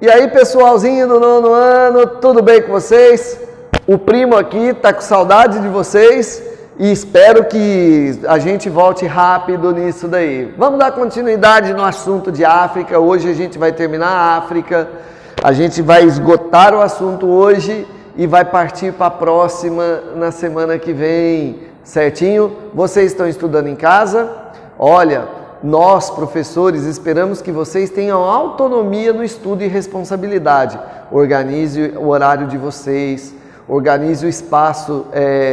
E aí, pessoalzinho do 9º ano, tudo bem com vocês? O primo aqui tá com saudade de vocês e espero que a gente volte rápido nisso daí. Vamos dar continuidade no assunto de África. Hoje a gente vai terminar a África, a gente vai esgotar o assunto hoje e vai partir para a próxima na semana que vem, certinho? Vocês estão estudando em casa? Olha, nós, professores, esperamos que vocês tenham autonomia no estudo e responsabilidade. Organize o horário de vocês, organize o espaço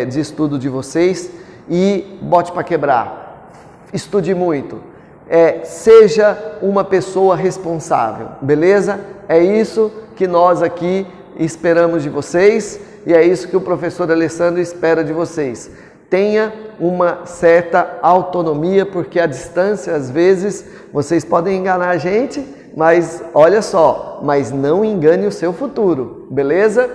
de estudo de vocês e bote para quebrar. Estude muito. Seja uma pessoa responsável, beleza? É isso que nós aqui esperamos de vocês e é isso que o professor Alessandro espera de vocês. Tenha uma certa autonomia, porque à distância, às vezes, vocês podem enganar a gente, mas olha só, mas não engane o seu futuro, beleza?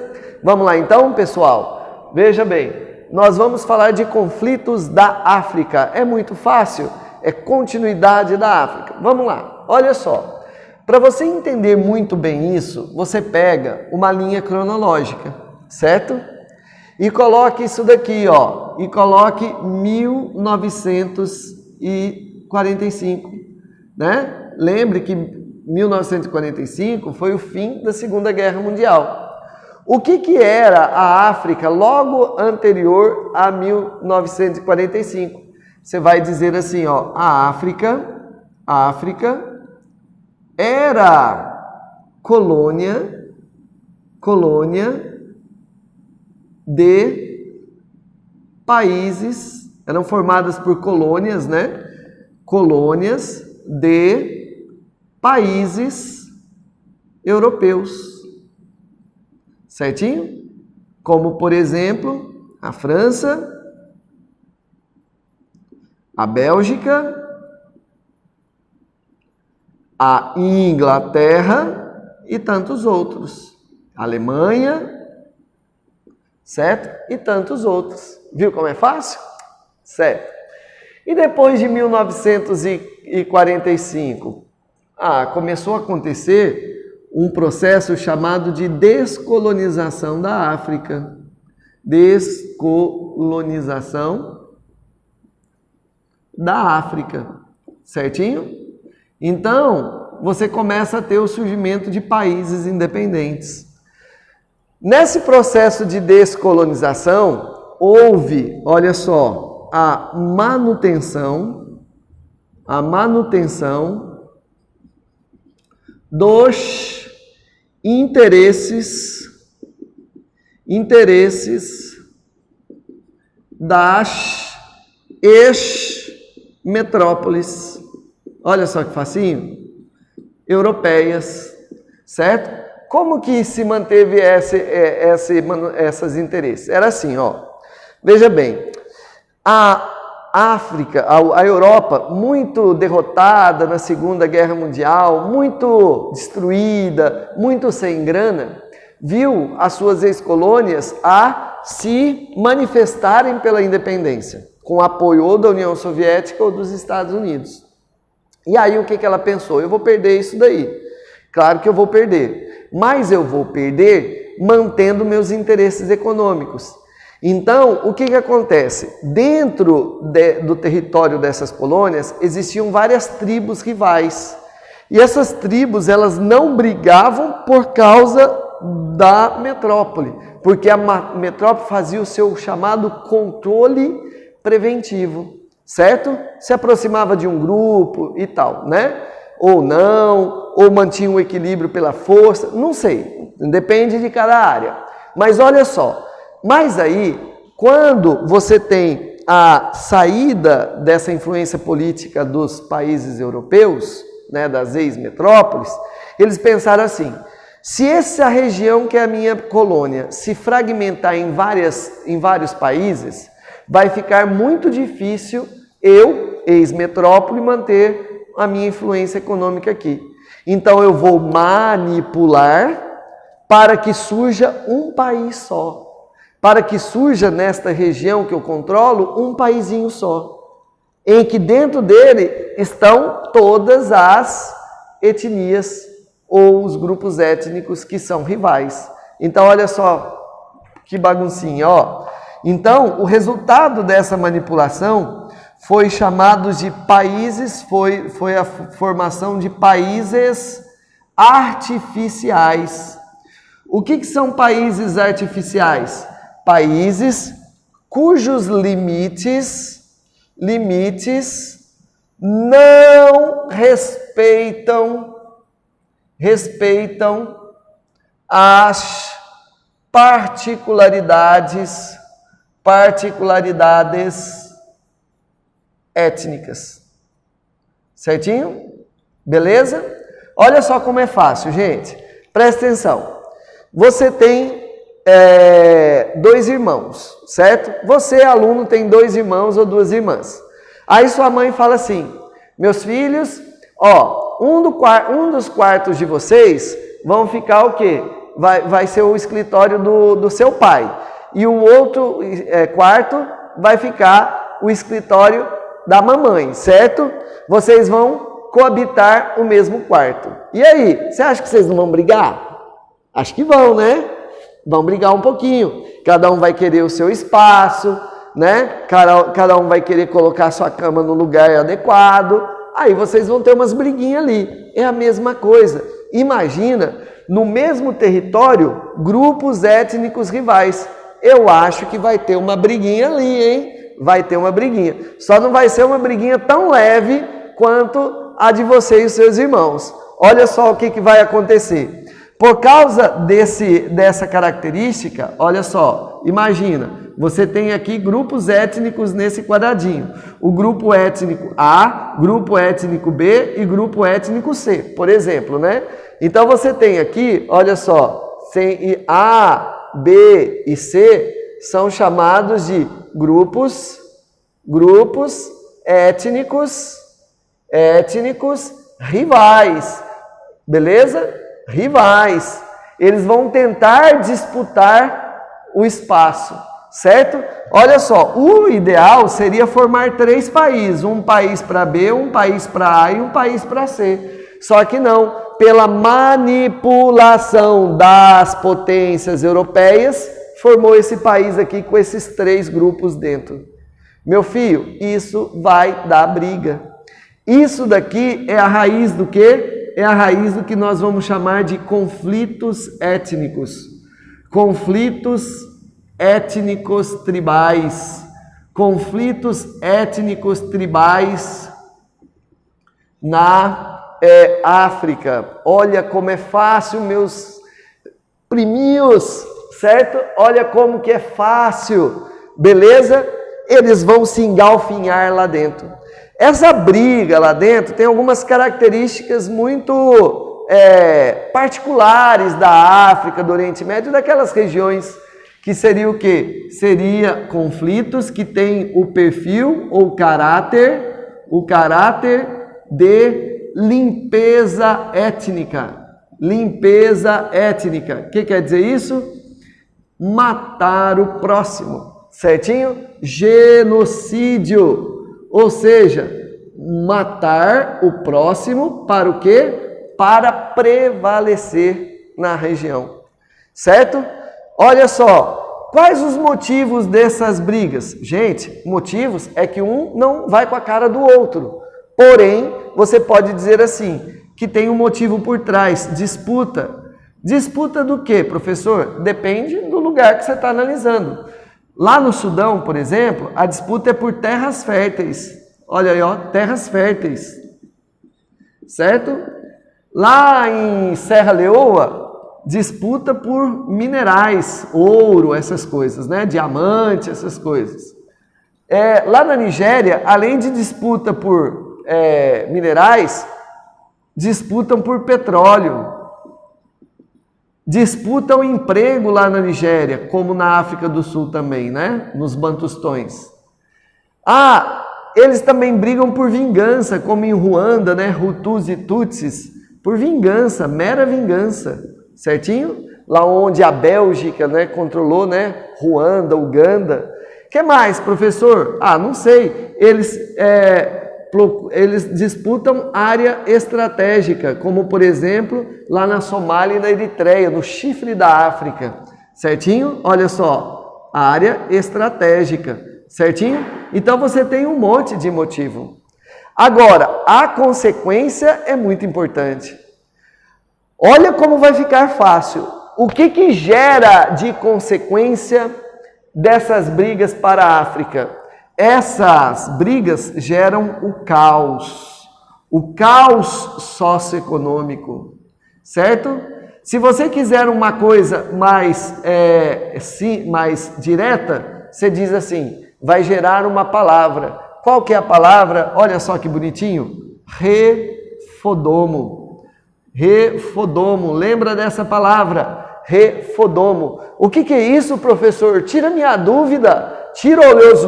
Vamos lá então, pessoal? Veja bem, nós vamos falar de conflitos da África. É muito fácil, é continuidade da África. Vamos lá, olha só. Para você entender muito bem isso, você pega uma linha cronológica, certo? E coloque isso daqui, ó, e coloque 1945, né? Lembre que 1945 foi o fim da Segunda Guerra Mundial. O que era a África logo anterior a 1945? Você vai dizer assim, ó, a África era colônia de países, eram formadas por colônias, né? Colônias de países europeus. Certinho? Como, por exemplo, a França, a Bélgica, a Inglaterra e tantos outros. A Alemanha, certo? E tantos outros. Viu como é fácil? Certo. E depois de 1945, começou a acontecer um processo chamado de descolonização da África. Descolonização da África. Certinho? Então, você começa a ter o surgimento de países independentes. Nesse processo de descolonização, houve, olha só, a manutenção dos interesses das ex-metrópoles, olha só que facinho, europeias, certo? Como que se manteve esses interesses? Era assim, ó. Veja bem, a África, a Europa, muito derrotada na Segunda Guerra Mundial, muito destruída, muito sem grana, viu as suas ex-colônias a se manifestarem pela independência, com apoio ou da União Soviética ou dos Estados Unidos. E aí o que ela pensou? Eu vou perder isso daí. Claro que eu vou perder, mas eu vou perder mantendo meus interesses econômicos. Então, o que acontece? Dentro do território dessas colônias, existiam várias tribos rivais. E essas tribos, elas não brigavam por causa da metrópole, porque a metrópole fazia o seu chamado controle preventivo, certo? Se aproximava de um grupo e tal, né? Ou não, ou mantinha um equilíbrio pela força, não sei, depende de cada área. Mas olha só, mas aí, quando você tem a saída dessa influência política dos países europeus, né, das ex-metrópoles, eles pensaram assim, se essa região que é a minha colônia se fragmentar em vários países, vai ficar muito difícil eu, ex-metrópole, manter a minha influência econômica aqui. Então eu vou manipular para que surja um país só. Para que surja nesta região que eu controlo um paizinho só. Em que dentro dele estão todas as etnias ou os grupos étnicos que são rivais. Então, olha só que baguncinha, ó. Então, o resultado dessa manipulação foi chamado de países, foi a formação de países artificiais. O que são países artificiais? Países cujos limites não respeitam as particularidades étnicas. Certinho? Beleza? Olha só como é fácil, gente. Presta atenção. Você tem 2 irmãos, certo? Você, aluno, tem 2 irmãos ou 2 irmãs. Aí sua mãe fala assim: meus filhos, ó, um dos quartos de vocês vão ficar o quê? Vai ser o escritório do seu pai. E o outro quarto vai ficar o escritório da mamãe, certo? Vocês vão coabitar o mesmo quarto. E aí, você acha que vocês não vão brigar? Acho que vão, né? Vão brigar um pouquinho. Cada um vai querer o seu espaço, né? Cada um vai querer colocar a sua cama no lugar adequado. Aí vocês vão ter umas briguinhas ali. É a mesma coisa. Imagina, no mesmo território, grupos étnicos rivais. Eu acho que vai ter uma briguinha ali, hein? Vai ter uma briguinha. Só não vai ser uma briguinha tão leve quanto a de você e os seus irmãos. Olha só o que vai acontecer. Por causa dessa característica, olha só, imagina, você tem aqui grupos étnicos nesse quadradinho. O grupo étnico A, grupo étnico B e grupo étnico C, por exemplo, né? Então você tem aqui, olha só, A, B e C são chamados de grupos étnicos rivais, beleza? Rivais. Eles vão tentar disputar o espaço, certo? Olha só, o ideal seria formar 3 países, um país para B, um país para A e um país para C. Só que não, pela manipulação das potências europeias, formou esse país aqui com esses 3 grupos dentro. Meu filho, isso vai dar briga. Isso daqui é a raiz do quê? É a raiz do que nós vamos chamar de conflitos étnicos. Conflitos étnicos tribais. Conflitos étnicos tribais na África. Olha como é fácil, meus priminhos, certo? Olha como que é fácil, beleza? Eles vão se engalfinhar lá dentro. Essa briga lá dentro tem algumas características muito particulares da África, do Oriente Médio, daquelas regiões que seria o quê? Seria conflitos que têm o perfil ou o caráter de limpeza étnica. Limpeza étnica. O que quer dizer isso? Matar o próximo, certinho? Genocídio. Ou seja, matar o próximo para o quê? Para prevalecer na região. Certo? Olha só, quais os motivos dessas brigas? Gente, motivos é que um não vai com a cara do outro. Porém, você pode dizer assim, que tem um motivo por trás, disputa. Disputa do quê, professor? Depende do lugar que você está analisando. Lá no Sudão, por exemplo, a disputa é por terras férteis. Olha aí, ó, terras férteis. Certo? Lá em Serra Leoa, disputa por minerais, ouro, essas coisas, né? Diamante, essas coisas. Lá na Nigéria, além de disputa por minerais, disputam por petróleo. Disputam emprego lá na Nigéria, como na África do Sul também, né? Nos Bantustões. Eles também brigam por vingança, como em Ruanda, né? Hutus e Tutsis, por vingança, mera vingança, certinho? Lá onde a Bélgica, né, controlou, né? Ruanda, Uganda. O que mais, professor? Não sei. Eles eles disputam área estratégica, como por exemplo, lá na Somália e na Eritreia, no chifre da África, certinho? Olha só, área estratégica, certinho? Então você tem um monte de motivo. Agora, a consequência é muito importante. Olha como vai ficar fácil. O que gera de consequência dessas brigas para a África? Essas brigas geram o caos socioeconômico, certo? Se você quiser uma coisa mais direta, você diz assim, vai gerar uma palavra. Qual que é a palavra? Olha só que bonitinho. Refodomo. Refodomo. Lembra dessa palavra? Refodomo. O que é isso, professor? Tira minha dúvida.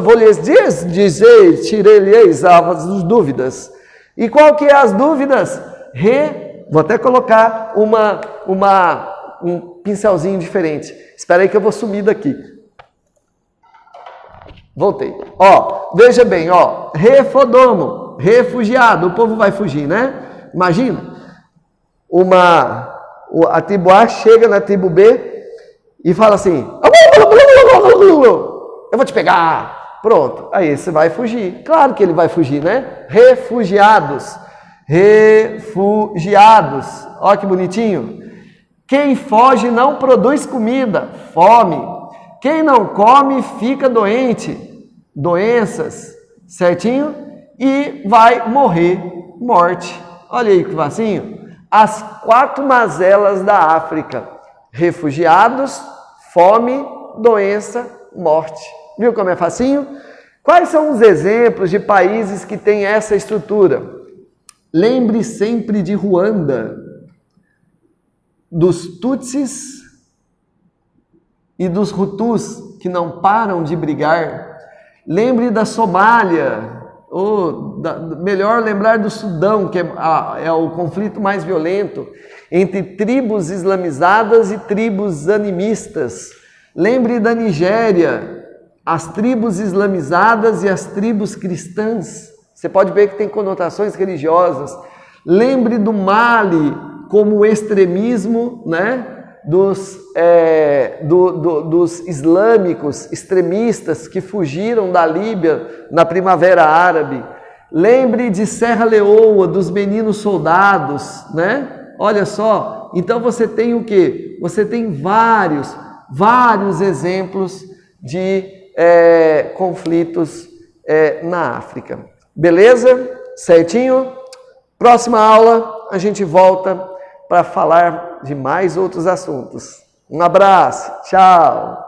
Vou lhes dizer, tirei-lhes as dúvidas. E qual que é as dúvidas? Vou até colocar um pincelzinho diferente. Espera aí que eu vou sumir daqui. Voltei. Ó, veja bem, ó. Refodomo, refugiado. O povo vai fugir, né? Imagina. A tribo A chega na tribo B e fala assim: eu vou te pegar. Pronto. Aí você vai fugir. Claro que ele vai fugir, né? Refugiados. Refugiados. Ó que bonitinho. Quem foge não produz comida. Fome. Quem não come fica doente. Doenças. Certinho? E vai morrer. Morte. Olha aí que facinho. As 4 mazelas da África. Refugiados, fome, doença, morte. Viu como é facinho? Quais são os exemplos de países que têm essa estrutura? Lembre sempre de Ruanda, dos Tutsis e dos Hutus, que não param de brigar. Lembre da Somália, melhor lembrar do Sudão, que é o conflito mais violento entre tribos islamizadas e tribos animistas. Lembre da Nigéria, as tribos islamizadas e as tribos cristãs. Você pode ver que tem conotações religiosas. Lembre do Mali como o extremismo, né, dos islâmicos extremistas que fugiram da Líbia na Primavera Árabe. Lembre de Serra Leoa, dos meninos soldados, né? Olha só, então você tem o quê? Você tem vários exemplos de conflitos na África. Beleza? Certinho? Próxima aula a gente volta para falar de mais outros assuntos. Um abraço, tchau!